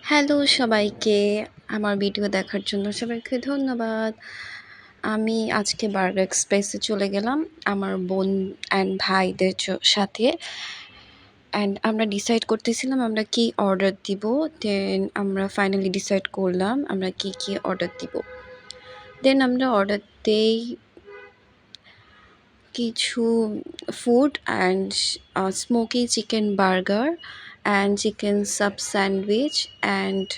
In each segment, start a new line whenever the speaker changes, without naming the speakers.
Hello সবাইকে। আমার video দেখার জন্য সবাইকে ধন্যবাদ। আমি আজকে বার্গার এক্সপ্রেসে চলে গেলাম আমার বোন অ্যান্ড ভাইদের সাথে। অ্যান্ড আমরা ডিসাইড করতেছিলাম আমরা কি অর্ডার দিব। দেন আমরা ফাইনালি ডিসাইড করলাম আমরা কি অর্ডার দিব। দেন আমরা অর্ডার দেই কিছু food and smoky chicken burger and chicken sub sandwich and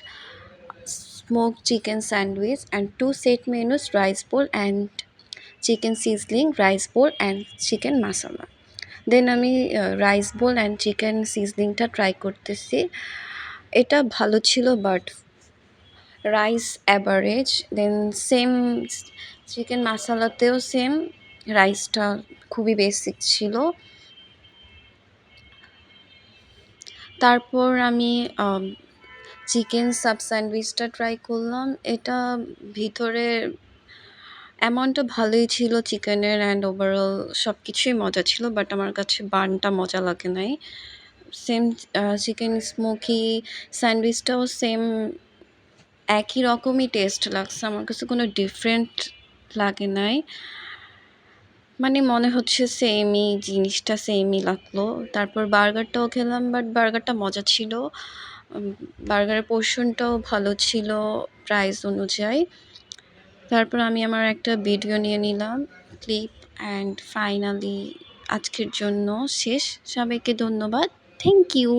smoked chicken sandwich and 2 set menus, rice bowl and chicken sizzling, rice bowl and chicken masala. Then আমি rice bowl and chicken সিজলিংটা try করতেছি। এটা ভালো ছিল but rice average. Then same chicken মাসালাতেও same রাইসটা খুবই basic ছিল। তারপর আমি চিকেন সাব স্যান্ডউইচটা ট্রাই করলাম। এটা ভিতরে অ্যামাউন্টটা ভালোই ছিল চিকেনের অ্যান্ড ওভারঅল সব কিছুই মজা ছিল, বাট আমার কাছে বানটা মজা লাগে নাই। সেম চিকেন স্মোকি স্যান্ডউইচটাও সেম একই রকমই টেস্ট লাগছে, আমার কাছে কোনো ডিফারেন্ট লাগে নাই। মানে মনে হচ্ছে সেমই জিনিসটা সেমই লাগলো। তারপর বার্গারটাও খেলাম, বাট বার্গারটা মজা ছিল। বার্গারের পোর্শনটাও ভালো ছিল প্রাইস অনুযায়ী। তারপর আমি আমার একটা ভিডিও নিয়ে নিলাম ক্লিপ অ্যান্ড ফাইনালি আজকের জন্য শেষ। সবাইকে ধন্যবাদ। Thank you.